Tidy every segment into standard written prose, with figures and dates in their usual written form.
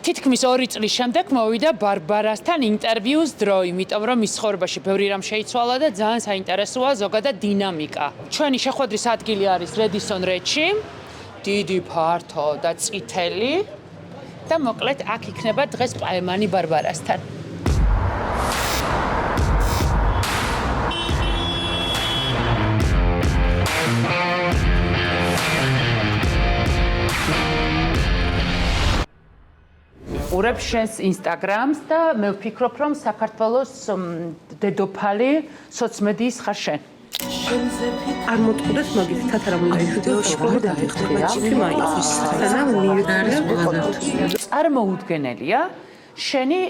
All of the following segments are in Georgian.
თითქმის 2 წლის შემდეგ მოვიდა ბარბარასთან ინტერვიუს დრო, იმიტომ რომ მის ცხოვრებაში ბევრი რამ შეიცვალა და ძალიან საინტერესოა ზოგადად დინამიკა. ჩვენი შეხვედრის ადგილი არის რედისონ რეჩი, დიდი, ფართო და წითელი და მოკლედ აქ იქნება დღეს პაემანი ბარბარასთან. ურებ შენს ინსტაგრამს და მე ვფიქრობ, რომ საქართველოს დედოფალი სოციმედიის ხარ შენ. შენზე არ მოტყუდეს მაგით თათარა ვიდეოში გადაიხდება ჩიფი მაიოს თანა მიიღებს წარმოუდგენელია შენი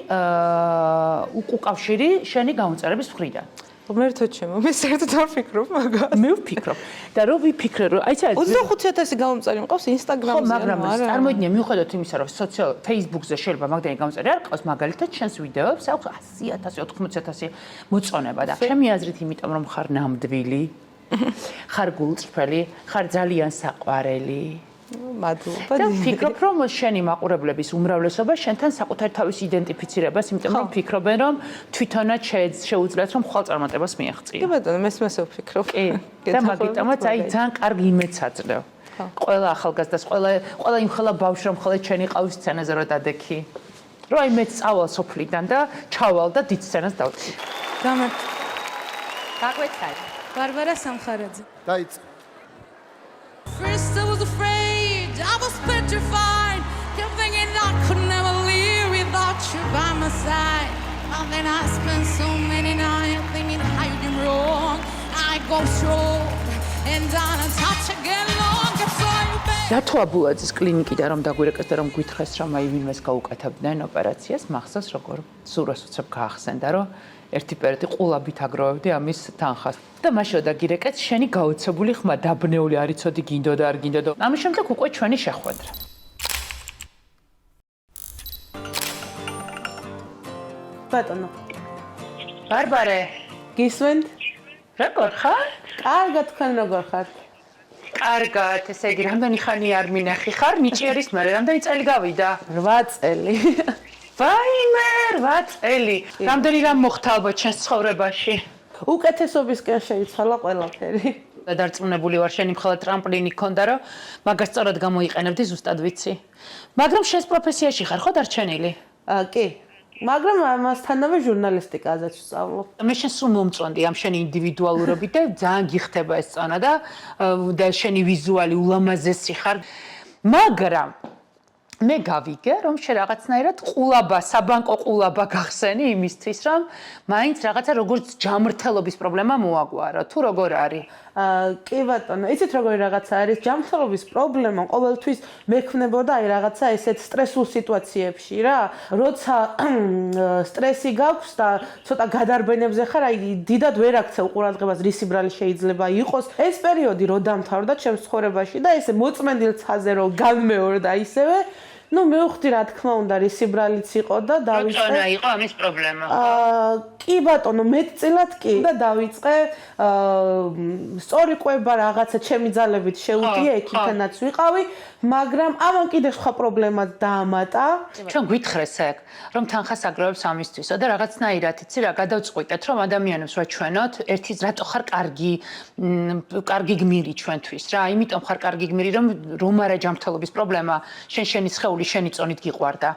უკავშირი შენი გამომწერების მხრიდან. ღმერთო ჩემო, მე საერთოდ არ ვფიქრობ მაგას. მე ვფიქრობ და რო ვიფიქრე რომ აი ეს 25000 გამომწერი მყავს ინსტაგრამზე. მაგრამ წარმოიდგინე მიუხედავად იმისა რომ Facebook-ზე შეიძლება მაგდენი გამომწერი არ ყავს მაგალითად შენს ვიდეოებს აქვს 100000 90000 მოწონება და ჩემი აზრით იმიტომ რომ ხარ ნამდვილი ხარ გულწრფელი ხარ ძალიან საყვარელი მადლობა. და ვფიქრობ რომ შენი მაყურებლების უმრავლესობა შენთან საკუთარ თავის იდენტიფიცირებას იმიტომ რომ ფიქრობენ რომ თვითონაც შეუძლიათ რომ ხვალ წარმატებას მიაღწიო. კი ბატონო, მე ვფიქრობ. კი. და მაგიტომაც აი ძალიან კარგი იმედს აძლევ. ყველა ახალგაზრდას, ყველა იმ ხელა ბავშვს რომ ხოლმე ჩენი ყავის სცენაზე რო დადექი. რომ აი მე წავალ სოფლიდან და ჩავალ და დიდ სცენას დავწი. გამართ. გაგვეცაი. ბარბარა სამხარაძე. დაიწყე. First I was afraid, I was petrified, kept thinking I could never live without you by my side. And then I spent so many nights thinking how you did wrong. I go strong and down and touch again long, I saw you back. დათო აბულაძის კლინიკიდან რომ დაგვირეკეს და რომ გითხრეს რომ აი ვინმეს გაუკეთებდნენ ოპერაციას, მახსოვს როგორ სურას უცებ გაახსენდა რომ ერთი პერიოდი ყულაბით აგროვებდი ამის თანხას. და მაშინ და გირეკეთ შენი გაოცებული ხმა დაბნეული არ იცოდი გინდო და არ გინდო და ამის შემდეგ უკვე ჩვენი შეხვედრა. ბატონო. ბარბარე, გისვენთ? როგორ ხარ? კარგად, თქვენ როგორ ხართ? კარგად, ესე იგი, რამდენი ხანი არ მინახი ხარ? ნიჭიერის მერე რამდენი წელი გავიდა? 8 წელი. ვაიმე, 8 წელი. რამდენი რამ მოხდა ალბათ შენს ცხოვრებაში? უკეთესობისკენ შეიცვალა ყველაფერი. და დარწმუნებული ვარ შენი მხოლოდ ტრამპლინი გქონდა რომ მაგას სწორად გამოიყენებდი ზუსტად ვიცი. მაგრამ შენს პროფესიაში ხარ ხო დარჩენილი? კი. მაგრამ ამასთანავე ჟურნალისტიკაზეც ვსწავლობ. მე შენ სულ მომწონდი ამ შენი ინდივიდუალურობით და ძალიან გიხდება ეს წონა და შენი ვიზუალი ულამაზესი ხარ. მაგრამ მე გავიგე რომ შე რაღაცნაირად ყულაბა, საბანკო ყულაბა გახსენი იმისთვის რომ მაინც რაღაცა როგორც ჯამრთელობის პრობლემა მოაგვარა. თუ როგორ არის? კი ბატონო, იცით როგორი რაღაცა არის ჯანმრთელობის პრობლემა ყოველთვის მექმნებოდა აი რაღაცა ესეთ სტრესულ სიტუაციებში რა, როცა სტრესი გაქვს და ცოტა გადარბენებზე ხარ, აი დიდად ვერ აქცევ ყურადღებას რისი ბრალი შეიძლება იყოს. ეს პერიოდი რო დამთავრდა ჩემს ცხოვრებაში და ესე მოწმენდილ ცაზე რო განმეორდა ისევე ну მე ვხვდი რა თქმა უნდა რისი ბრალიც იყო და დავიწყე. როცა იყო ამის პრობლემა. კი ბატონო, მეტწილად კი და დავიწყე სწორი ყვება რაღაცა ჩემი ძალებით შეუტია იქითანაც ვიყავი, მაგრამ ამან კიდე სხვა პრობლემაც დაამატა. ჩვენ გვითხრეს ეგ, რომ თანხას აგროვებს ამისთვისო და რაღაცნაირად იცი რა გადავწყვიტეთ, რომ ადამიანებს ვაჩვენოთ, ერთის რატო ხარ კარგი გმირი ჩვენთვის რა, იმიტომ ხარ კარგი გმირი, რომ არა ჯანმრთელობის პრობლემა, შენი სხეული შენი წონით გიყვარდა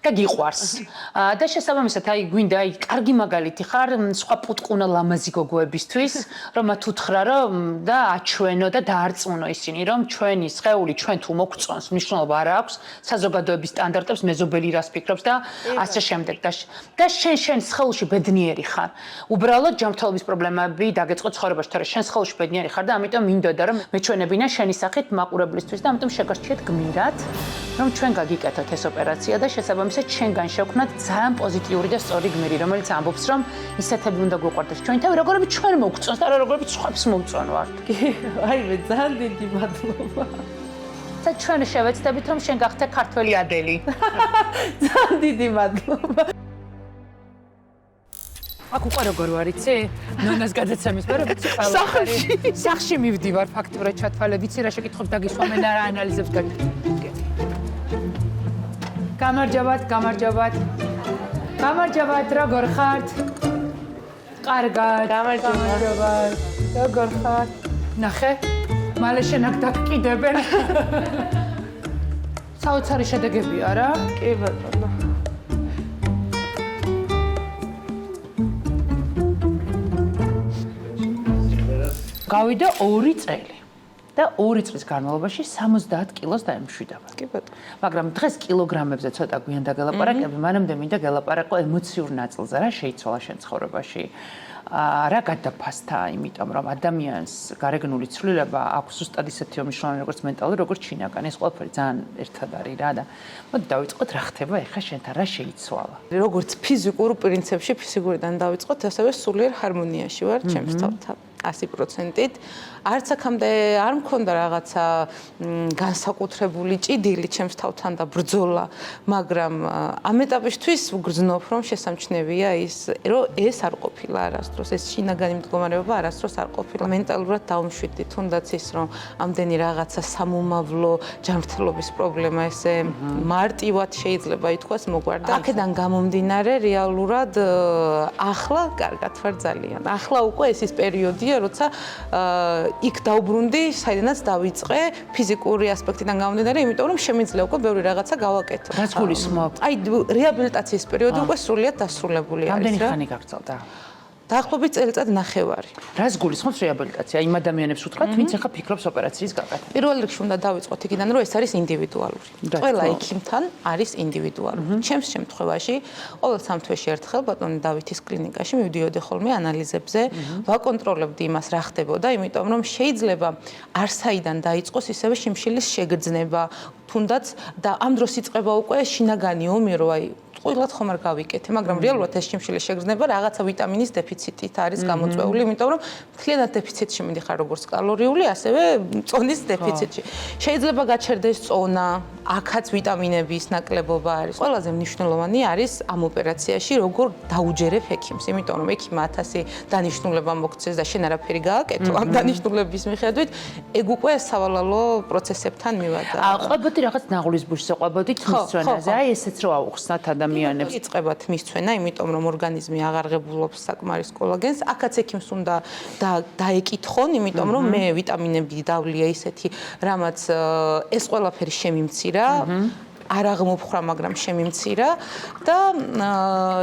და გიყვარს. და შესაბამისად აი გვინდა აი კარგი მაგალითი ხარ სხვა პუტკუნა ლამაზი გოგოებისთვის, რომ მათ უთხრა რომ და აჩვენო და დაარწმუნო ისინი, რომ ჩვენი სხეული ჩვენ თუ მოგწონს, მნიშვნელობა არ აქვს საზოგადოების სტანდარტებს მეზობელი რას ფიქრობს და ასე შემდეგ და შენ სხეულში ბედნიერი ხარ. უბრალოდ ჯანმრთელობის პრობლემები დაგეწყო ცხოვრებაში, თორე შენ სხეულში ბედნიერი ხარ და ამიტომ მინდოდა რომ მეჩვენებინა შენი სახით მაყურებლისთვის და ამიტომ შეგარჩიეთ გმირად, რომ ჩვენ გაგიკეთოთ ეს ოპერაცია და შესაბამისად შენგან შევქნათ ძალიან პოზიტიური და სწორი გმირი, რომელიც ამბობს რომ ისეთები უნდა გვიყვარდეს ჩვენი თავი, როგორებიც ჩვენ მოგწონს და როგორებიც სხვებს მოგწონვართ. კი, აი მე ძალიან დიდი მადლობა. და ჩვენ შევეცდებით რომ შენ გახდე ქართველი ადელი. ძალიან დიდი მადლობა. აქ უკვე როგორ ვარ იცი? ნონას გადაცემის მერე ვიცი ყველაფერი. სახში მივდივარ ფაქტურად ჩათვალე, ვიცი რა შეკითხებს დაგისვამენ და რა ანალიზებს გაგიხდით. გამარჯობათ, გამარჯობათ. გამარჯობათ, როგორ ხართ? კარგად. გამარჯობათ. როგორ ხართ? ნახე, მალე შენ აქ დაგკიდებენ. საოცარი შედეგებია რა? კი ბატონო. გავიდა 2 წელი. და 2 წლის განმავლობაში 70 კილოს დაემშვიდობა. კი ბატონო. მაგრამ დღეს კილოგრამებზე ცოტა გვიან დაგელაპარაკები, მანამდე მინდა გელაპარაკო ემოციურ ნაწილზე, რა შეიცვალა შენ ცხოვრებაში. რა გადაფასდა, იმიტომ რომ ადამიანს გარეგნული ცვლილება აქვს ზუსტად ისეთი მნიშვნელოვანი როგორც მენტალური, როგორც შინაგანი. ეს ყველაფერი ძალიან ერთად არის რა და მოდი დავიწყოთ რა ხდება ეხლა შენთან, რა შეიცვალა. როგორც ფიზიკურ პრინციპში ფიზიკურიდან დავიწყოთ, ასევე სულიერ ჰარმონიაში ვარ ჩემს თავთან. 100%-ით. არც აქამდე არ მქონდა რაღაცა განსაკუთრებული ჭიდილი ჩემს თავთან და ბრძოლა, მაგრამ ამ ეტაპისთვის ვგრძნობ, რომ შესამჩნევია ის, რომ ეს არ ყოფილა არასდროს, ეს შინაგანი მდგომარეობა არასდროს არ ყოფილა. მენტალურად დავმშვიდი, თუნდაც ის, რომ ამდენი რაღაცა სამომავლო ჯანმრთელობის პრობლემა ესე მარტივად შეიძლება ითქვას მოგვარდა. აქედან გამომდინარე რეალურად ახლა კარგად ვარ ძალიან. ახლა უკვე ეს ის პერიოდია, როცა იქ დავბრუნდი, საიდანაც დავიწყე ფიზიკური ასპექტიდან გამომდინარე, იმიტომ რომ შემიძლია უკვე ბევრი რაღაცა გავაკეთო. რაც გულისხმობ? აი რეაბილიტაციის პერიოდი უკვე სრულიად დასრულებული არის რა. რამდენი ხანი გაგრძელდა? დაახლოებით წელიწად ნახევარი. რას გულისხმობს რეაბილიტაცია? იმ ადამიანებს უთხრათ, ვინც ახლა ფიქრობს ოპერაციის გაკეთებას. პირველ რიგში უნდა დავიწყოთ იქიდან, რომ ეს არის ინდივიდუალური. ყველა ექიმთან არის ინდივიდუალური. ჩემს შემთხვევაში, ყოველ 3 თვეში ერთხელ ბატონი დავითის კლინიკაში მივდიოდი ხოლმე ანალიზებზე, ვაკონტროლებდი იმას, რა ხდებოდა, იმიტომ რომ შეიძლება არსაიდან დაიწყოს ისევე შიმშილის შეგრძნება, თუნდაც და ამ დროს იწყება უკვე შინაგანი ომი, რომ აი ყველათ ხომ არ გავიკეთე, მაგრამ რეალურად ეს შიმშილის შეგრძნება რაღაცა ვიტამინის დეფიციტით არის გამოწვეული, იმიტომ რომ მთლიანად დეფიციტში მიდიხარ როგორც კალორიული, ასევე წონის დეფიციტში. შეიძლება გაჩერდეს წონა, აქაც ვიტამინების ნაკლებობა არის. ყველაზე მნიშვნელოვანი არის ამ ოპერაციაში როგორ დაუჯერებ ექიმს, იმიტომ რომ ექიმმა 1000 დანიშნულება მოგცეს და შენ არაფერი გააკეთო ამ დანიშნულების მიხედვით, ეგ უკვე სავალალო პროცესებთან მივადა. ყვებოდი რაღაც ნაღლის ბუშზე, ყვებოდი თმისწვენაზე, აი ესეც რო აუხსნათ ადამიანებს. იწყება თმისწვენა, იმიტომ რომ ორგანიზმი აღარღებულობს საკმარის კოლაგენს. აქაც ექიმს უნდა დაეკითხონ, იმიტომ რომ მე ვიტამინები დავლია ისეთი, რამაც ეს ყველაფერი შემიმცირა. არ აღმოფხრა, მაგრამ შემიმცირა და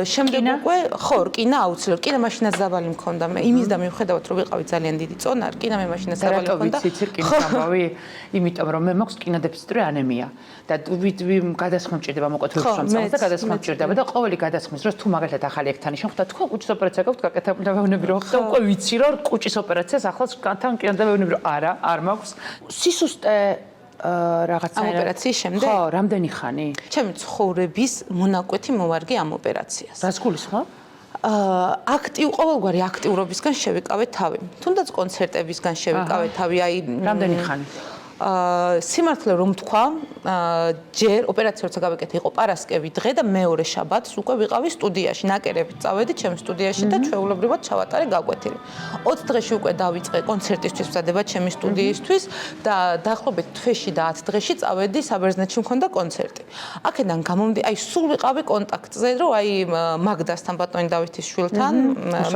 შემდეგ უკვე ხო, რკინა აუცილებლად. რკინა მაშინაც დაბალი მქონდა მე. იმის და მიუხედავად რომ ვიყავი ძალიან დიდი წონა, რკინა მე მაშინაც დაბალი მქონდა. რატო ვიცი რკინის ამბავი? იმიტომ რომ მე მაქვს რკინა დეფიციტური ანემია და გადასხმა მჭირდება მოკლედ ვეფშამწამს და გადასხმა მჭირდება და ყოველი გადასხმის დროს თუ მაგალითად ახალი ექთანი შემხვდა, თქვენ კუჭის ოპერაცია გაქვთ გაკეთებული და ვეუბნები რომ და უკვე ვიცი რომ კუჭის ოპერაციას ახლა თან რკინა და ვეუბნები რომ არა, არ მაქვს. სისუსტე რაღაცა ოპერაციის შემდეგ? ხო, რამდენი ხანი? ჩემი ცხოვრების მონაკვეთი მოვარგი ამ ოპერაციას. რას გულისხმობ? ყოველგვარი აქტიურობისგან შევიკავე თავი. თუნდაც კონცერტებისგან შევიკავე თავი, აი რამდენი ხანი? სიმართლე რომ თქვა, ჯერ ოპერაცია როცა გავაკეთე, იყო პარასკევი დღე და მეორე შაბათს უკვე ვიყავი სტუდიაში, ნაკერებით წავედი ჩემს სტუდიაში და ჩვეულებრივად ჩავატარე გაკვეთილი. 20 დღეში უკვე დავიწყე კონცერტისთვის მზადება ჩემი სტუდიისთვის და დაახლოებით თვეში და 10 დღეში წავედი საბერძნეთში მქონდა კონცერტი. აქედან გამომდი, აი სულ ვიყავი კონტაქტზე, რომ აი მაგდასთან ბატონი დავითის შვილთან,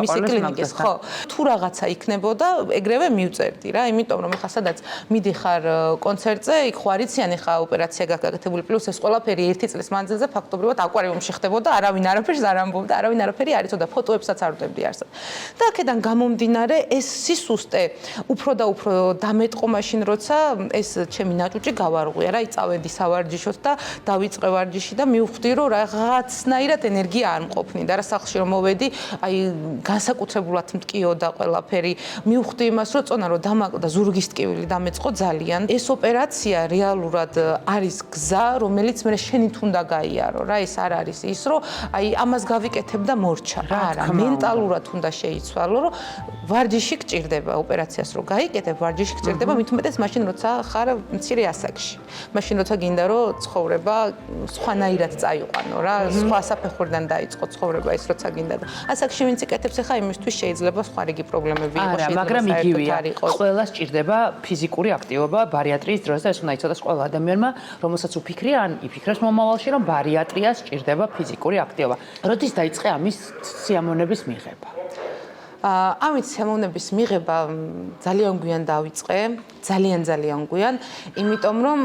მისი კლინიკის, ხო, თუ რაღაცა იქნებოდა, ეგრევე მივწერდი რა, იმიტომ რომ ეხლა სადაც მიდიხარ კონცერტზე, იქ ხო არიციან ეხა ოპერაცია გაკეთებული, პლუს ეს ყველაფერი 1 წლის მანძილზე ფაქტობრივად აკვარიუმში ხდებოდა, არავინ არაფერს არ ამბობდა, არავინ არაფერი არ იცოდა, ფოტოებსაც არ ვდებდი არსად. და აქედან გამომდინარე, ეს სისუსტე უფრო და უფრო დამეტყო მაშინ, როცა ეს ჩემი ნაჭუჭი გავარღვია რა, წავედი სავარჯიშოთ და დავიწყე ვარჯიში და მივხვდი, რომ რაღაცნაირად ენერგია არ მყოფნიდა რა, სახლში რომ მოვედი, აი განსაკუთრებულად მტკიოდა ყველაფერი. მივხვდი იმას, რომ წონა რომ დამაკლდა, ზურგის ტკივილი დამეწყო ძალიან. ეს ოპერაცია რეალურად არის გზა, რომელიც მე შენით უნდა გაიარო რა, ეს არ არის ის, რომ აი ამას გავიკეთებ და მორჩა. არა, მენტალურად უნდა შეიცვალო, რომ ვარჯიში გჭირდება ოპერაციას რო გაიკეთებ, ვარჯიში გჭირდება, მით უმეტეს მაშინ როცა ხარ მცირე ასაკში. მაშინ როცა გინდა რომ ცხოვრება სხვანაირად წაიყვანო რა, სხვა საფეხურიდან დაიწყო ცხოვრება ის როცა გინდა და ასაკში ვინც იკეთებს, ახლა იმისთვის შეიძლება სხვა რიგი პრობლემები იყოს, მაგრამ იგივეა. ყველას ჭირდება ფიზიკური აქტივობა, ბარიატრიის დროს და ეს უნდა იცოდეს ყველა ადამიანმა, რომელსაც უფიქრია ან იფიქრებს მომავალში, რომ ბარიატრიას სჭირდება ფიზიკური აქტივობა. როდის დაიწყე ამის სიამოვნების მიღება? ამით სიამოვნების მიღება ძალიან გვიან დავიწყე, ძალიან გვიან, იმიტომ რომ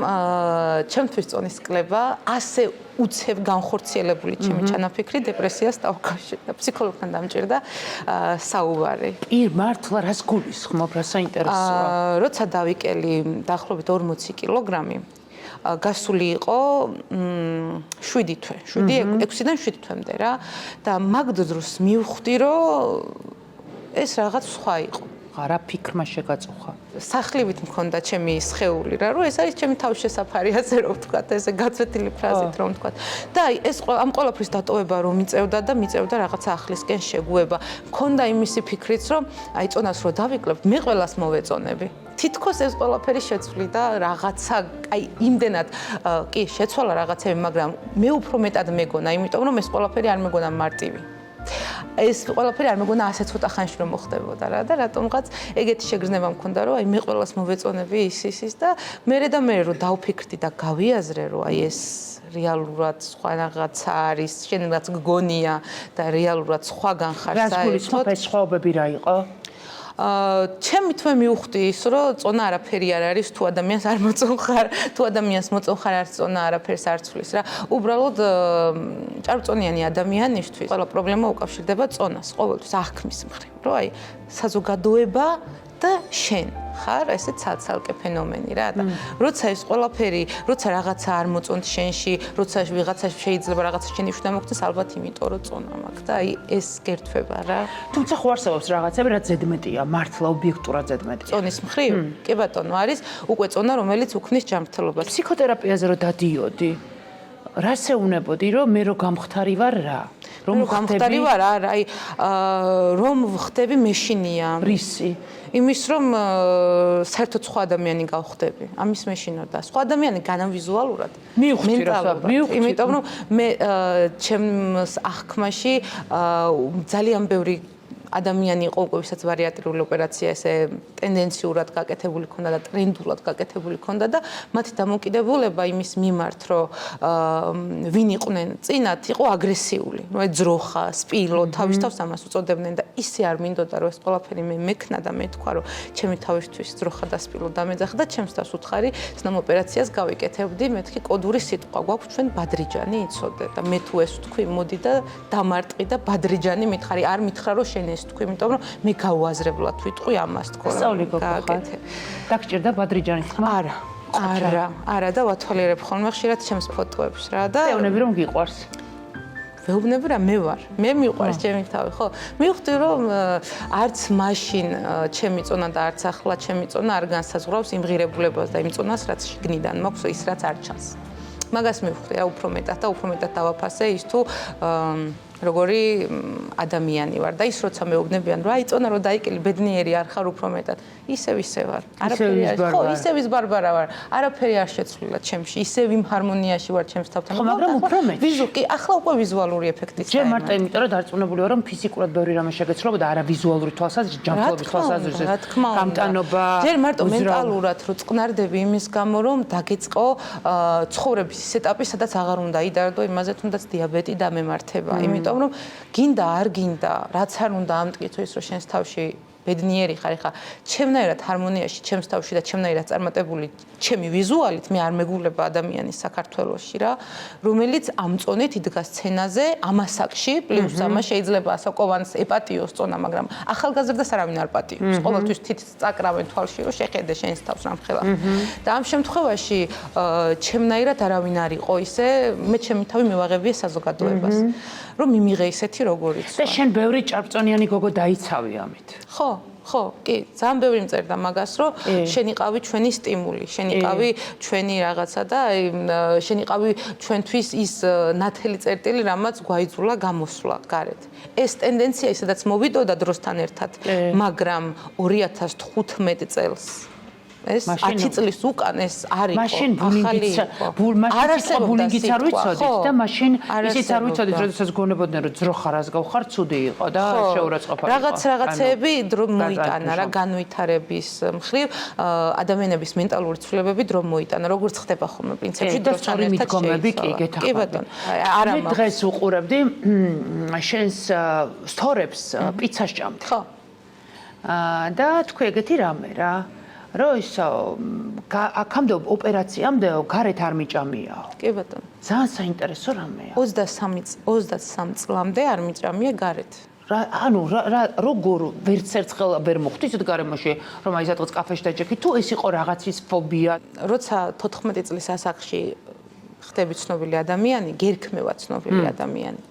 ჩემთვის წონის კლება ასე უცებ განხორციელებული ჩემი ჩანაფიქრი დეპრესიას დაუკავშირდა. ფსიქოლოგთან დამჭირდა საუბარი. მართლა რას გულისხმობ, რა საინტერესოა? როცა დავიკელი დაახლოებით 40 კილოგრამი გასული იყო 7 თვე, 6-დან 7 თვემდე რა და მაგ დროს მივხვდი რომ ეს რაღაც სხვა იყო. რა ფიქრმა შეგაწუხა? სახლივით მქონდა ჩემი სხეული რა, რომ ეს არის ჩემი თავშესაფარი, ასე რომ ვთქვათ, ესე გაცვეთილი ფრაზით რომ ვთქვათ. და აი ეს ამ ყველაფრის დატოვება რომ მიწევდა რაღაცა ახლისკენ შეგუება. მქონდა იმისი ფიქრიც, რომ აი წონას რო დავიკლებ, მე ყველას მოვეწონები. თითქოს ეს ყველაფერი შეცვლიდა რაღაცა, აი იმდენად კი შეცვალა რაღაცები, მაგრამ მე უფრო მეტად მეგონა, იმიტომ რომ ეს ყველაფერი არ მეგონა მარტივი. ეს ყველაფერი არ მეგონა ასე ცოტა ხანში რომ მოხდებოდა რა და რატომღაც ეგეთი შეგრძნება მქონდა რომ აი მე ყველას მოვეწონები ის და მე რომ დავფიქრდი და გავიაზრე რომ აი ეს რეალურად სხვა რაღაცა არის, შენ რაც გგონია და რეალურად სხვაგან ხარ საერთოდ. რას გულისხმობ ეს სხვაობები რა იყო? ჩემი თვე მივხვდი ის რომ წონა არაფერი არ არის თუ ადამიანს არ მოწონხარ, თუ ადამიანს მოწონხარ არც წონა არაფერს არ ცვლის რა. უბრალოდ ჭარბწონიანი ადამიანისთვის ყველა პრობლემა უკავშირდება წონას, ყოველთვის აღქმის მხრივ, რომ აი საზოგადოება და შენ ხარ ესე ცალკე ფენომენი რა და როცა ეს ყველაფერი, როცა რაღაცა არ მოწონთ შენში, როცა ვიღაცა შეიძლება რაღაცა შენი უშუალოდ მოგწონს, ალბათ იმიტომ რომ წონა მაქვს და აი ეს გერთვება რა. თუმცა ხო არსებობს რაღაცები, რაც ზედმეტია, მართლა ობიექტურად ზედმეტია. წონის მხრივ? კი ბატონო, არის უკვე წონა, რომელიც უქმნის ჯანმრთელობას. ფსიქოთერაპიაზე რო დადიოდი, რა შეუნებოდი, რომ მე რო გამხდარი ვარ რა? რომ გამხდარი ვარ, არა, აი რომ ვხდები მეშინია. რისი? იმის რომ საერთოდ სხვა ადამიანი გავხდები. ამის მეშინო და სხვა ადამიანი განავიზუალურად. მივხვდი რა, იმიტომ რომ მე ჩემს აღქმაში ძალიან ბევრი ადამიანი იყო უკვე ვისაც ბარიატრიული ოპერაცია ესე ტენდენციურად გაკეთებული ქონდა და ტრენდულად გაკეთებული ქონდა და მათი დამოკიდებულება იმის მიმართ რომ ვინ იყვნენ წინათ იყო აგრესიული, ნუ ძროხა, სპილო, თავის თავს ამას უწოდებდნენ და ისე არ მინდოდა რომ ეს ყველაფერი მე მექნა და მე თქვა რომ ჩემი თავისთვის ძროხა და სპილო დამეძახა და ჩემს თავს უთხარი სნამ ოპერაციას გავიკეთებდი, მეთქი კოდური სიტყვა გვაქვს ჩვენ ბადრიჯანი იცოდე და მე თუ ეს თქვი მოდი და დამარტყი და ბადრიჯანი მითხარი, არ მითხრა რომ შენ თქვი, იმიტომ რომ მე გავუაზრებლად ვიტყვი ამას თქო. სწავლი გაკეთე. დაგჭირდა ბადრიჯანის თქმა? არა და ვათვალიერებ ხოლმე ხშირად ჩემს ფოტოებს რა და ვეუბნები რომ გიყვარს. ვეუბნები რა მე ვარ. მე მიყვარს ჩემი თავი, ხო? მივხვდი რომ არც მაშინ ჩემი წონა და არც ახლა ჩემი წონა არ განსაზღვრავს იმ ღირებულებას და იმ წონას რაც შიგნიდან მაქვს, ის რაც არ ჩანს. მაგას მივხვდი რა უფრო მეტად დავაფასე ის თუ როგორი ადამიანი ვარ და ის როცა მეუბნებიან რომ აი წონა რომ დაიკელი ბედნიერი არ ხარ უფრო მეტად ისევ ვარ არაფერი არ ხო ისევ ის ბარბარა ვარ არაფერი არ შეცვლილა ჩემში ისევ იმ ჰარმონიაში ვარ ჩემს თავთან ხო მაგრამ უფრო მეტი კი ახლა უკვე ვიზუალური ეფექტიც ჯერ მარტო იმიტომ რომ დარწმუნებული ვარ რომ ფიზიკურად ბევრი რამე შეგეცვლებოდა არა ვიზუალური თვალსაზრისით ჯანმრთელობის თვალსაზრისით გამტანობა ჯერ მარტო მენტალურად რო წყნარდები იმის გამო რომ დაგეწყო ცხოვრების ის ეტაპი სადაც აღარ უნდა იდარდო იმაზე თუნდაც დიაბეტი და მემართება იმიტომ რომ გინდა არ გინდა რაც არ უნდა ამტკიცო ის რომ შენს თავში ბედნიერი ხარ ხა ჩემნაირად ჰარმონიაში ჩემს თავში და ჩემნაირად წარმატებული ჩემი ვიზუალით მე არ მეგულება ადამიანის საქართველოში რა რომელიც ამ წონით იდგა სცენაზე ამასაკში პლუს ამა შეიძლება ასაკოვანს ეპატიოს წონა მაგრამ ახალგაზრდას არავინ არ პატიოს ყოველთვის თითს წაკრავენ თვალში რომ შეხედე შენს თავს რამხელა და ამ შემთხვევაში ჩემნაირად არავინ არ იყო ისე მე ჩემი თავი მივაღებია საზოგადოებას რომ მიმიღე ისეთი როგორიც და შენ ბევრი ჭარბწონიანი გოგო დაიცავი ამით ხო, კი, ძალიან ბევრი მწერდა მაგას, რომ შენ იყავი ჩვენი სტიმული, შენ იყავი ჩვენი რაღაცა და შენ იყავი ჩვენთვის ის ნათელი წერტილი, რამაც გვაიძულა გამოსვლა გარეთ. ეს ტენდენცია ისედაც მოვიდოდა დროსთან ერთად, მაგრამ 2015 წელს ეს 10 წლის უკან ეს არ იყო. მაშინ ბულინგიც არ ვიცოდით და მაშინ ისიც არ ვიცოდით, როდესაც გონებოდნენ რომ ძრო ხარას გავხარ, ცუდი იყო და შეურაცხყოფა. რაღაცები დრო მოიტანა რა განვითარების მხრივ ადამიანების მენტალური ცვლილებები დრო მოიტანა. როგორც ხდება ხოლმე პრინციპში დროსთან ერთად შეიცვალა. კი ბატონო. არა მე დღეს უყურებდი შენს სტორებს პიცას ჭამდი. ხო. და თქვი ეგეთი რამე რა. რომ ისო აქამდე ოპერაციამდე გარეთ არ მიჭამიაო. კი ბატონო. ძალიან საინტერესო რამეა. 23 წლამდე არ მიჭამია გარეთ. ანუ როგორ ვერც ერთხელ ვერ მოხვდი ისეთ გარემოში რომ აი სადღაც კაფეში დაჯექი თუ ეს იყო რაღაცის ფობია. როცა 14 წლის ასაკში ხდები ცნობილი ადამიანი, გერქმევა ცნობილი ადამიანი.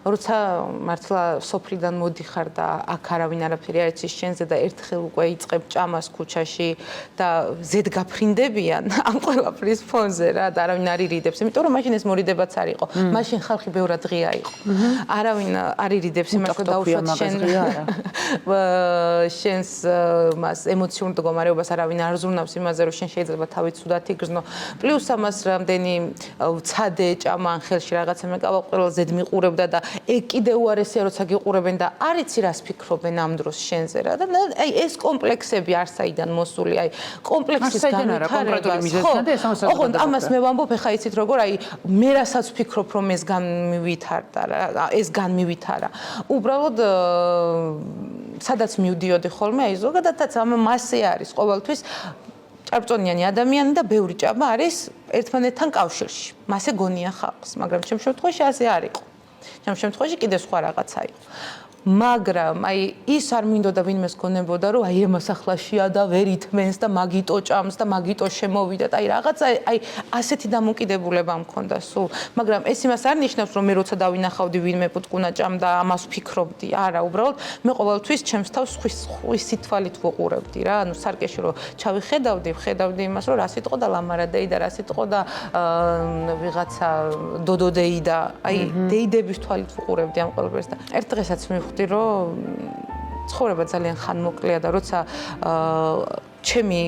როცა მართლა სოფლიდან მოდიხარ და აქ არავინ არაფერი არ იცის შენზე და ერთხელ უკვე იწყებ ჭამას ქუჩაში და ზედ გაფრინდებიან ამ ყველაფრის ფონზე რა და არავინ არ ირიდებს, იმიტომ რომ მაშინ ეს მორიდებაც არ იყო. მაშინ ხალხი ბევრად ღია იყო. არავინ არ ირიდებს იმას რომ დაუშვათ შენს მას ემოციურ მდგომარეობას, არავინ არ ზრუნავს იმაზე რომ შენ შეიძლება თავი ცუდად იგრძნო. პლუს ამას რამდენი ცადე ჭამა ან ხელში რაღაცა მეკავა ყველაზე მიყურებდა და ეგ კიდე უარესია როცა გიყურებენ და არ იცი რას ფიქრობენ ამ დროს შენზე რა და აი ეს კომპლექსები არ საიდან მოსული აი კომპლექსის განვითარებას ხო ამას მე ვამბობ ეხა იცით როგორ აი მე რასაც ვფიქრობ რომ ეს განმივითარდა რა ეს განმივითარა უბრალოდ სადაც მივდიოდი ხოლმე აი ზოგადადაც ამ მასე არის ყოველთვის ჭარბწონიანი ადამიანი და ბევრი ჭამა არის ერთმანეთთან კავშირში მასე გონია ხალხს მაგრამ ჩემ შემთხვევაში ასე არ იყო ამ შემთხვევაში კიდე სხვა რაღაცა იყო. მაგრამ აი ის არ მინდოდა ვინმეს გონებოდა რომ აი ემას ახლაშია და ვერ ითმენს და მაგიტო ჭამს და მაგიტო შემოვიდა და აი რაღაცა აი ასეთი დამოკიდებულება მქონდა სულ. მაგრამ ეს იმას არ ნიშნავს რომ მე როცა დავინახავდი ვინმე პუტკუნა ჭამდა ამას ვფიქრობდი. არა, უბრალოდ მე ყოველთვის ჩემს თავს სხვისი თვალით ვუყურებდი რა. ანუ სარკეში რომ ვხედავდი იმას რომ რა სიტყვა და ლამარადეი და რა სიტყვა და ვიღაცა დოდოდეი და აი დეიდების თვალით ვუყურებდი ამ ყველაფერს და ერთ დღესაც მივხვდი რომ ცხოვრება ძალიან ხანმოკლეა და როცა ჩემი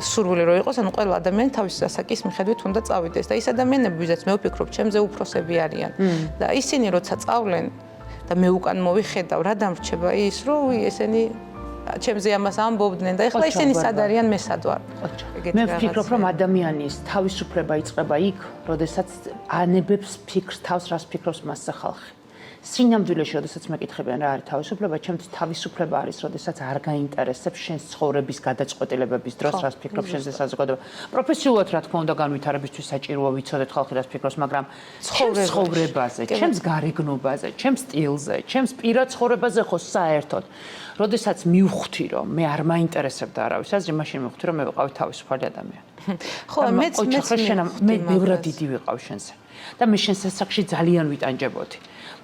სურვილი რო იყოს, ანუ ყველა ადამიანი თავის ასაკის მიხედვით უნდა წავიდეს და ის ადამიანები, ვისაც მე ვფიქრობ, ჩემზე უფროსები არიან და ისინი როცა წავლენ და მე უკან მოვიხედავ, რა დამრჩება ის, რომ ესენი ჩემზე ამას ამბობდნენ და ეხლა ისინი სად არიან მე სად ვარ. მე ვფიქრობ, რომ ადამიანის თავისუფლება იწყება იქ, როდესაც ანებებს ფიქრს თავს, რას ფიქრობს მასზე ხალხი. სინამდვილეში, როდესაც მეკითხებიან რა არის თავისუფლება, ჩემთვის თავისუფლება არის, როდესაც არ გაინტერესებს შენს ცხოვრების გადაწყვეტილებების დროს, რას ფიქრობ შენზე საზოგადოება. პროფესიულად რა თქმა უნდა განვითარებისთვის საჭიროა ვიცოდეთ ხალხი რას ფიქრობს, მაგრამ ცხოვრებაზე, ჩემს გარეგნობაზე, ჩემს სტილზე, ჩემს პირად ცხოვრებაზე ხო საერთოდ. როდესაც მივხვდი, რომ მე არ მაინტერესებდა არავის აზრი, მაშინ მივხვდი, რომ მე ვიყავი თავისუფალი ადამიანი. ხო, მეც მე ბევრად დიდი ვიყავ შენზე. და მე შენს ასაკში ძალიან ვიტანჯებოდი.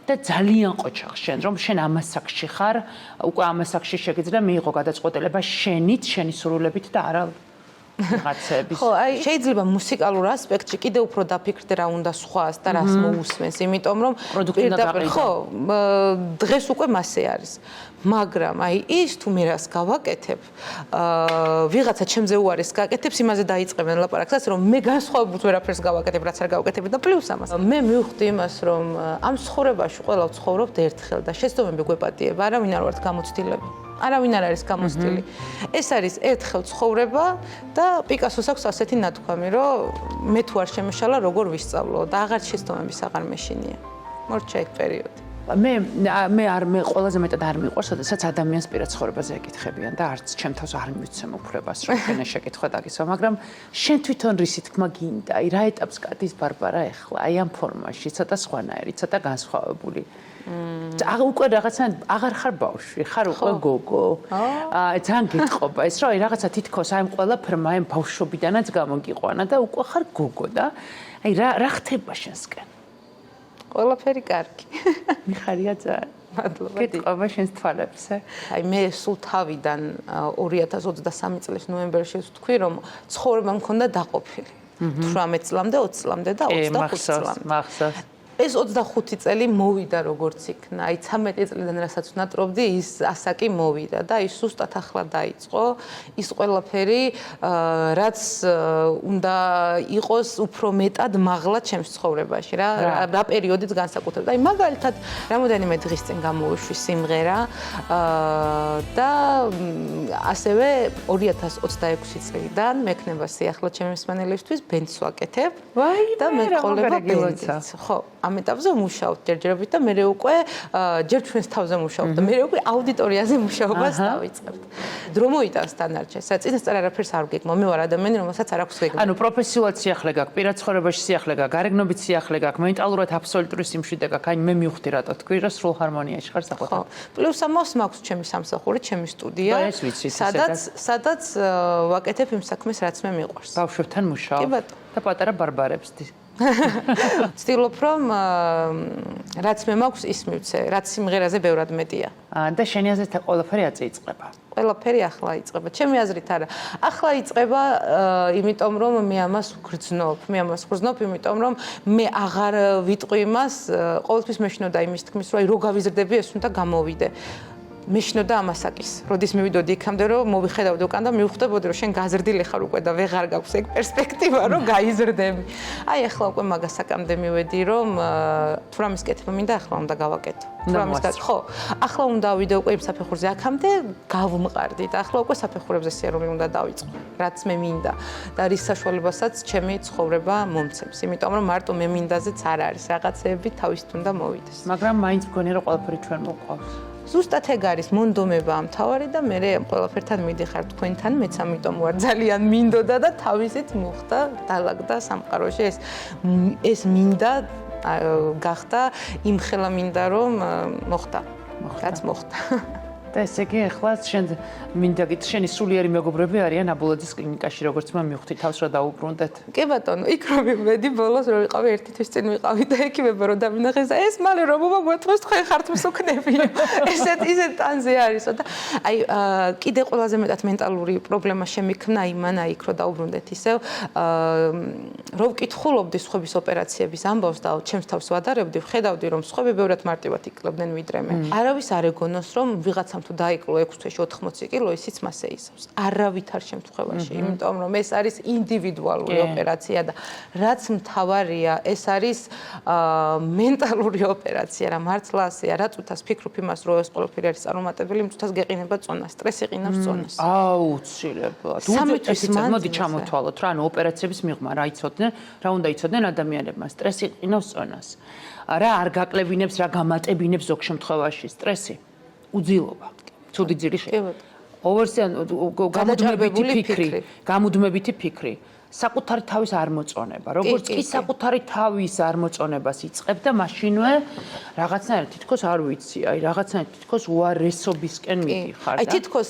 და ძალიან ყოჩაღ შენ რომ შენ ამ ასაკში ხარ, უკვე ამ ასაკში შეგიძლია მიიღო გადაწყვეტილება შენით, შენი სურვილებით და არა რაღაცების. ხო, აი შეიძლება მუსიკალურ ასპექტში კიდე უფრო დაფიქრდე რა უნდა სხვას და რას მოусმენს, იმიტომ რომ ხო, დღეს უკვე მასე არის. მაგრამ აი ის თუ მე რას გავაკეთებ, ვიღაცა ჩემზე უარეს გაკეთებს, იმაზე დაიწყებენ ლაპარაკსაც, რომ მე განსხვავებულ ვერაფერს გავაკეთებ, რაც არ გავაკეთებ და პლუს ამას. მე მივხვდი იმას, რომ ამ ცხოვრებაში ყველა ვცხოვრობთ ერთხელ და შეცდომები გვეპატიება, არავინ არ ვართ გამოცდილები. არავინ არ არის გამოცდილი. ეს არის ერთხელ ცხოვრება და პიკასოს აქვს ასეთი ნათქვამი, რომ მე თუ არ შემეშალა, როგორ ვისწავლო და აღარ შეცდომების აღარ მეშინია. მორჩა ეგ პერიოდი. მე ყველაზე მეტად არ მიყვარს, როდესაც ადამიანს პირად ცხოვრებაზე ეკითხებიან და არც ჩემ თავს არ მივცემ უფლებას, რომ შენ ეს შეკითხვა დაგისვა, მაგრამ შენ თვითონ რისი თქმა გინდა, აი რა ეტაპს გადის ბარბარა ახლა, აი ამ ფორმაში, ცოტა სხვანაირი, ცოტა განსხვავებული. უკვე რაღაცა აღარ ხარ ბავშვი, ხარ უკვე გოგო. ძალიან გეტყობა ეს, რომ აი რაღაცა თითქოს აი ამ ყველაფერმა აი ბავშვობიდანაც გამოგიყვანა და უკვე ხარ გოგო და აი რა ხდება შენსკენ? ყველაფერი კარგი. მიხარია ძალიან. მადლობა. გეტყობა შენს თვალებზე. აი მე სულ თავიდან 2023 წლის ნოემბერში ვთქვი, რომ ცხოვრება მქონდა დაყოფილი. 18 წლამდე, 20 წლამდე და 25 წლამდე. მახსოვს. ეს 25 წელი მოვიდა როგორც იქნა. აი 13 წლიდან რასაც ვნატრობდი, ის ასაკი მოვიდა და ის ზუსტად ახლა დაიწყო. ის ყველაფერი რაც უნდა იყოს უფრო მეტად მაღლა ჩემს ცხოვრებაში რა პერიოდიც განსაკუთრებით. აი მაგალითად, რამოდენიმე დღის წინ გამოვიშვი სიმღერა და ასევე 2026 წლიდან მექნება სიახლე ჩემი მსმენელისთვის ბენდს ვაკეთებ და მე ყოლება ბენდს. ხო, ამ ეტაპზე ვმუშაობ ჯერჯერობით და მე უკვე ჯერ ჩვენს თავზე ვმუშაობ და მე უკვე აუდიტორიაზე მუშაობას დავიწყებთ. დრო მოიტანს დანარჩენს. წინასწარ არაფერს არ ვგეგმო. მე ვარ ადამიანი, რომელსაც არ აქვს გეგმა. ანუ პროფესიულად სიახლე გაქვს, პირად ცხოვრებაში სიახლე გაქვს, გარეგნობით სიახლე გაქვს, მენტალურად აბსოლუტური სიმშვიდე გაქვს. აი მე მივხვდი რატო თქვი, რომ სრულ ჰარმონიაში ხარ საყოველთაოდ. ხო. პლუს ამას მაქვს ჩემი სამსახური, ჩემი სტუდია, სადაც ვაკეთებ იმ საქმეს, რაც მე მიყვარს. ბავშვებთან მუშაობ და პატარა ბარბარებს. ვცდილობ რომ რაც მე მაქვს ის მივცე, რაც სიმღერაზე ბევრად მეტია. და შენი აზრით ყველაფერი აწი იწყება. ყველაფერი ახლა იწყება. ჩემი აზრით არა. ახლა იწყება, იმიტომ რომ მე ამას ვგრძნობ. იმიტომ რომ მე აღარ ვიტყვი იმას, ყოველთვის მეშინოდა იმის თქმის, რომ აი რო გავიზრდები, ეს უნდა გამოვიდე. მეშინოდა ამასაკის. როდის მივიდოდი იქამდე, რომ მოვიხედავდი უკან და მივხვდებოდი, რომ შენ გაზრდილი ხარ უკვე და ვეღარ გაქვს ეგ პერსპექტივა, რომ გაიზრდები. აი ახლა უკვე მაგასაკამდე მივედი, რომ თუ რამის კეთება მინდა, ახლა უნდა გავაკეთო. ხო, ახლა უნდა ავიდე უკვე იმ საფეხურზე, აქამდე გავმყარდი და ახლა უკვე საფეხურებზე სიარული უნდა დავიწყო, რაც მე მინდა და რის საშუალებასაც ჩემი ცხოვრება მომცემს. იმიტომ რომ მარტო მე მინდაზეც არ არის, რაღაცეები თავისით უნდა მოვიდეს. მაგრამ მაინც მგონია, რომ ყველაფერი ჩვენ მოყვავს. ზუსტად ეგ არის მონდომება ამთავარი და მე ყველაფერთან მიდიხარ თქვენთან, მეც ამიტომ ვარ ძალიან მინდოდა და თავისით მოხდა, დაალაგდა სამყაროში ეს მინდა გახდა იმ ხელა მინდა რომ მოხდა. რაც მოხდა. და ესე იგი ახლა შენ მინდა გით შენი სულიერი მეგობრები არიან აბულაძის კლინიკაში, როგორც მე მივხვდი თავს რა დაუბრუნდეთ. კი ბატონო, იქ რომ მივედი ბოლოს რომ ვიყავი ერთი თვის წინ ვიყავი და ექიმებო რომ დავინახეს და ეს მალე რომ მომგვეთქოს თქვენ ხართ მსუქნებიო. ისეთ ტანზე არისო და აი კიდე ყველაზე მეტად მენტალური პრობლემა შემიქმნა იმანა იქ რომ დაუბრუნდეთ ისევ რო ვკითხულობდი სხვების ოპერაციების ამბავს და ჩემს თავს ვადარებდი, ვხედავდი რომ სხვები ბევრად მარტივად იკლებდნენ ვიდრე მე. არავის არ ეგონოს რომ ვიღაცამ თუ დაიკლო 6 თვეში 80 კილო, ისიც მასე ისავს. არავითარ შემთხვევაში, იმიტომ რომ ეს არის ინდივიდუალური ოპერაცია და რაც მთავარია, ეს არის მენტალური ოპერაცია, რა მართლა ასეა, რა წუთას ფიქრობ იმას, რომ ეს ყველაფერი არის წარუმატებელი, იმ წუთას გეყინება წონა, სტრესი ყინავს წონას. აუცილებლად. მოდი ჩამოთვალოთ რა, ანუ ოპერაციების მიღმა რა იცოდნენ, რა უნდა იცოდნენ ადამიანებმა, სტრესი ყინავს წონას. რა არ გაკლებინებს, რა გამატებინებს ზოგ შემთხვევაში სტრესი. უძილობა, ცუდი ძილი შეება. გამუდმებითი ფიქრი, საკუთარი თავის არ მოწონება. როგორც კი საკუთარი თავის არ მოწონებას იწყებ და მაშინვე რაღაცნაირად თითქოს არ ვიცი, აი რაღაცნაირად თითქოს უარესობისკენ მიდიხარ და აი თითქოს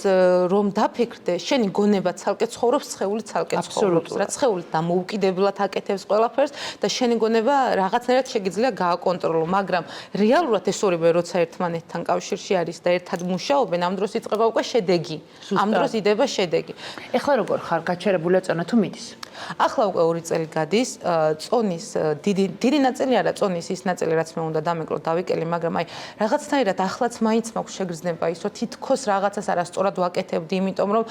რომ დაფიქრდე, შენი გონება ცალკე ცხოვრობს, სხეული ცალკე ცხოვრობს. რა სხეული დამოუკიდებლად აკეთებს ყველაფერს და შენი გონება რაღაცნაირად შეგიძლია გააკონტროლო, მაგრამ რეალურად ეს ორივე როცა ერთმანეთთან კავშირში არის და ერთად მუშაობენ, ამ დროს იწყება უკვე შედეგი. ამ დროს იდება შედეგი. ეხლა როგორ ხარ, გაჩერებულია წონა თუ მიდის? ახლა უკვე 2 წელი გადის, წონის დიდი ნაწილი არა, წონის ის ნაწილი რაც მე უნდა დამეკლო, დავიკელი, მაგრამ აი რაღაცნაირად ახლაც მაინც მაქვს შეგრძნება ის, რომ თითქოს რაღაცას არასწორად ვაკეთებდი, იმიტომ რომ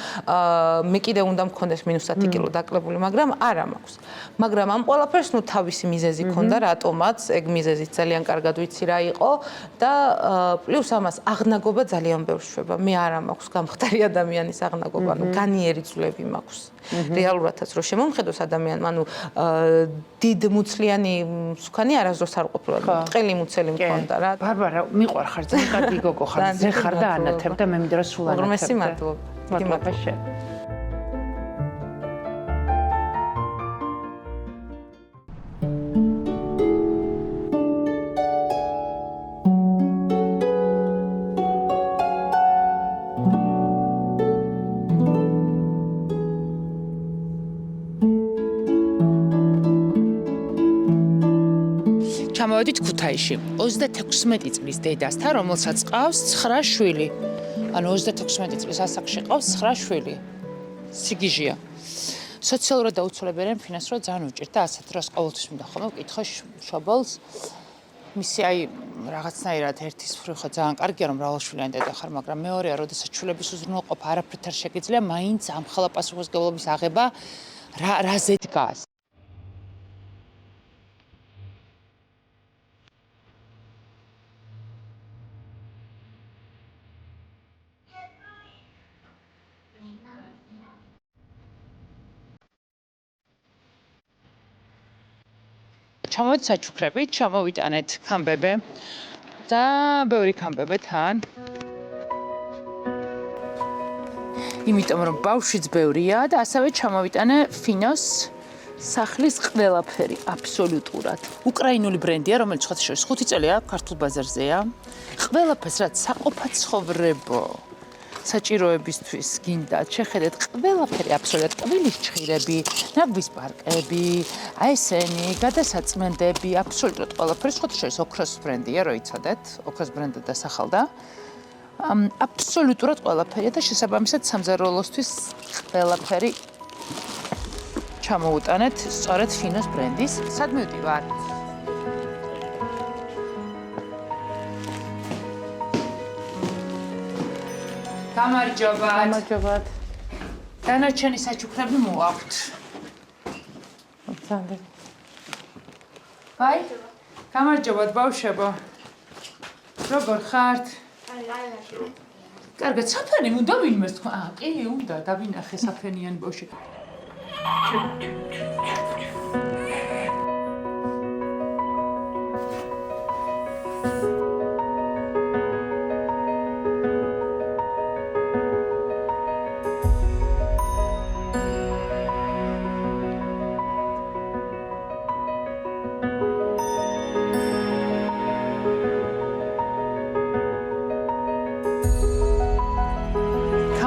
მე კიდე უნდა მქონდეს -10 კილო დაკლებული, მაგრამ არა მაქვს. მაგრამ ამ ყველაფერს ნუ თავისი მიზეზი ქონდა, რატომაც ეგ მიზეზი ძალიან კარგად ვიცი რა იყო და პლუს ამას აღნაგობა ძალიან ბევრ შვება. მე არა მაქვს გამხდარი ადამიანის აღნაგობა, ნუ განიერი ძვლები მაქვს. რეალურადაც რო შემომხედოს ადამიანმა, ანუ დიდმუცლიანი მსუქანი არასდროს არ ყოფილა, ბრტყელი მუცელი მქონდა რა. ბარბარა, მიყვარ ხარ, ძალიან კარგი გოგო ხარ, ზე ხარ და ანათებ და მე მინდა რომ სულ ანათებ. უღრმესი მადლობა. მადლობა შენ. ჩამოვედით ქუთაისში 36 წლის დედასთან, რომელსაც ყავს 9 შვილი. ანუ 36 წლის ასაკში ყავს 9 შვილი. სიგიჟია. სოციალურად დაუცველებელი ფინანსურად ძალიან უჭირდა ასეთ დროს ყოველთვის უნდა ხოლმე ვკითხო შობელს. მისი აი რაღაცნაირად ერთის მხრივ ხო ძალიან კარგია რომ მრავალშვილიანი დედა ხარ, მაგრამ მეორეა, როდესაც შვილების უზრუნველყოფა არაფრით არ შეგიძლია, მაინც ამხელა პასუხისმგებლობის აღება რაზე დგას. ჩამოვით საჩუქრებით, ჩამოვიტანეთ კამბებე და ბევრი კამბებე თან. იმიტომ რომ ბავშვიც ბევრია და ასევე ჩამოვიტანე ფინოს სახლის ყველაფერი აბსოლუტურად. უკრაინული ბრენდია, რომელიც ხოთა შორის 5 წელია ქართულ ბაზარზეა. ყველაფერს რაც საყოფა ცხოვრებო საჭიროებისთვის გინდა, შეხედეთ ყველაფერი აბსოლუტურად კბილის ჭხირები, ნაგვის პარკები, აი ესენი, გადასაწმენდები, აბსოლუტურად ყველაფერი, ხოთა შორის ოქროს ბრენდია, რო იცოდეთ, ოქროს ბრენდად დასახელდა. აბსოლუტურად ყველაფერია და შესაბამისად სამზარეულოსთვის ყველაფერი ჩამოუტანეთ სწორედ ფინოს ბრენდის. სად მივდივარ? გამარჯობათ. გამარჯობათ. დანარჩენი საჩუქრები მოაქვთ. ძალიან. აი, გამარჯობათ ბავშვებო. როგორ ხართ? კარგად, საფენი უნდა ვინმეს თქვა. კი, უნდა დავინახე საფენიანი ბავშვი.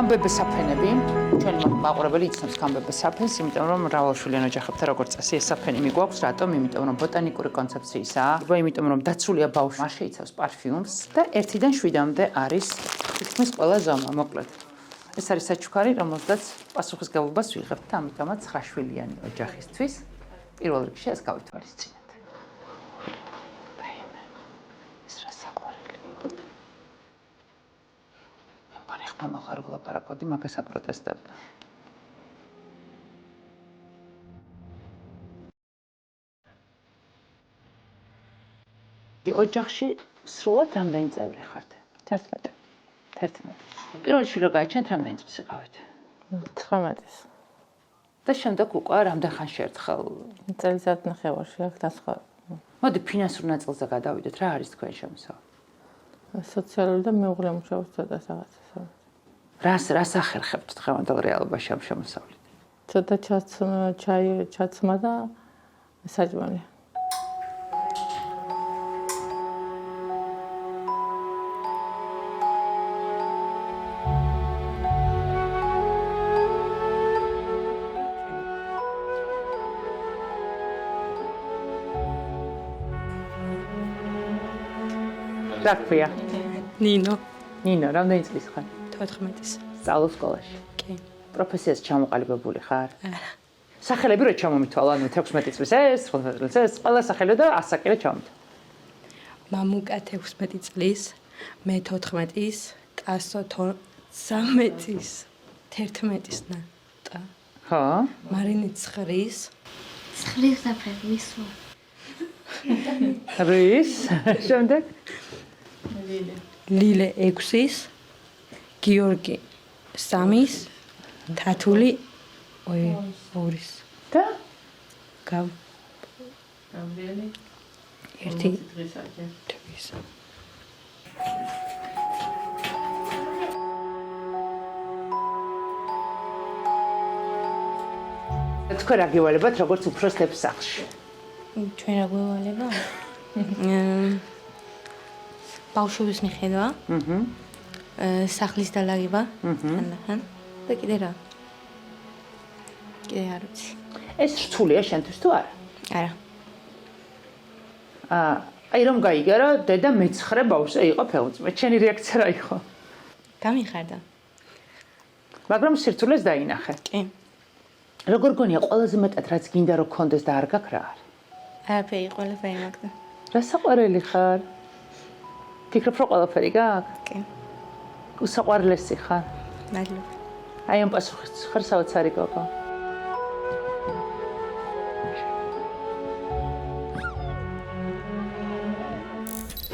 კამბებე საფენები, ჩვენი მაყურებელი იცნობს კამბებე საფენს, იმიტომ რომ მრავალშვილიან ოჯახებთან როგორც წესი ეს საფენი მიგვაქვს, რატომ? იმიტომ რომ ბოტანიკური კონცეფციისაა, იმიტომ რომ დაცულია ბავშვი, არ შეიცავს პარფიუმს და 1-დან 7-მდე არის თითქმის ყველა ზომა, მოკლედ. ეს არის საჩუქარი, რომელზედაც პასუხისმგებლობას ვიღებთ და ამიტომაც 9-შვილიანი ოჯახისთვის პირველ რიგში ეს გავითვალისწინეთ. ამაღარ ვლაპარაკოდი, მაგას აპროტესტებდა. ოჯახში სრულად რამდენი წევრი ხართ? 11. 11. პირველ შვილო გაიჩენთ რამდენი წლის იყავით? 19. და შემდეგ უკვე რამდენ ხანში ერთხელ? წელიწად ნახევარში აქ დასხვა. მოდი ფინანსურ ნაწილზე გადავიდეთ, რა არის თქვენი შემოსავალი? სოციალური და მეუღლე მუშაობს ცოტა რაღაცა. რას ახერხებთ დღევანდელ რეალობაში ამ შემოსავლით? ცოტა ჩაცმა და საჭმელი. რა ქვია? ნინო, ნინო, რამდენი წლის ხარ? 14-ის. სწავლობ სკოლაში. კი. პროფესიას ჩამოყალიბებული ხარ? არა. სახელები რო ჩამომითვალა, 16 წლის ეს, 15 წლის ეს, ყველა სახელი და ასაკი რო ჩამომითვალა. მამუკა 16 წლის, მე 14-ის, კასო 13-ის, 11-ის ნატა. ხო? მარინი 9-ის. 9-ის საფერმის. რის? შემდეგ? ლილე 6-ის, გიორგი 3-ის, თათული 2-ის. და? რამდენი? 1 დღის. თქვენ რა გევალებათ როგორც უფროსებს სახლში? ჩვენ რა გვევალება? ბავშვების მიხედვა. სახლის დალაგება. ხან და კიდე რა? კიდე არ ვიცი. ეს რთულია შენთვის თუ არა? არა. აი რომ გაიგერო, დედა მე-9 ბავშვზე იყო ფეხბურთში. ჩემი რეაქცია რა იყო? გამიხარდა. მაგრამ სირთულეს დაინახე. კი. როგორ გონია ყველაზე მეტად რაც გინდა რომ გქონდეს და არ გაქვს რა არის? არაფერი, ყველაფერი მაგდა. რა საყვარელი ხარ? ფიქრობ რომ ყველაფერი გაქვს? კი. უსაყვარლესი ხარ? მადლობა. აი ამ პასუხის ხარ საოცარი გოგო.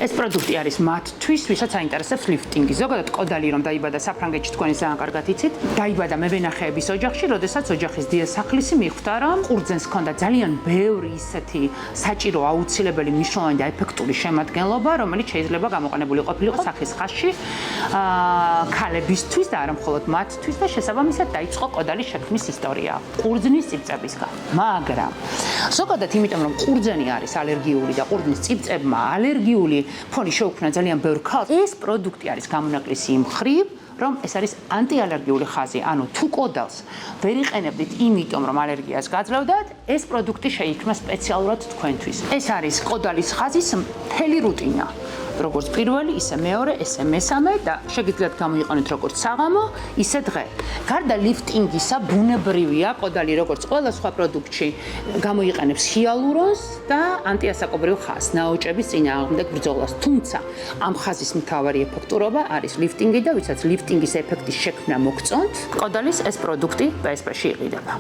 ეს პროდუქტი არის მათთვის, ვისაც აინტერესებს ლიფტინგი. ზოგადად კოდალი რომ დაიბადა საფრანგეთში, თქვენი ძალიან კარგად იცით. დაიბადა მევენახეების ოჯახში, როდესაც ოჯახის დიასახლისი მიხვდა, რომ ყურძენს ჰქონდა ძალიან ბევრი ისეთი საჭირო, აუცილებელი, მნიშვნელოვანი და ეფექტური შემადგენლობა, რომელიც შეიძლება გამოყენებული ყოფილიყო სახის ხაზში ქალებისთვის და არა მხოლოდ მათთვის და შესაბამისად დაიწყო კოდალის შექმნის ისტორია ყურძნის წიბწებისგან. მაგრამ ზოგადად იმიტომ რომ ყურძენი არის ალერგიული და ყურძნის წიბწებმა ალერგიული ფონი შეუქმნა ძალიან ბევრ ქალს. ეს პროდუქტი არის გამონაკლისი იმ მხრივ, რომ ეს არის ანტიალერგიული ხაზი, ანუ თუ კოდალს ვერ იყენებდით იმიტომ, რომ ალერგიას გაძლევდათ, ეს პროდუქტი შეიქმნა სპეციალურად თქვენთვის. ეს არის კოდალის ხაზის მთელი რუტინა. როგორც პირველი, ისე მეორე, ისე მესამე და შეგიძლიათ გამოიყენოთ როგორც საღამო, ისე დღე. გარდა ლიფტინგისა, ბუნებრივია კოდალი როგორც ყველა სხვა პროდუქტში გამოიყენებს ჰიალურონს და ანტიასაკობრივ ხაზს, ნაოჭების წინააღმდეგ ბრძოლას. თუმცა ამ ხაზის მთავარი ეფექტურობა არის ლიფტინგი და ვისაც ლიფტინგის ეფექტის შექმნა მოგწონთ, კოდალის ეს პროდუქტი PSP-ში იყიდება.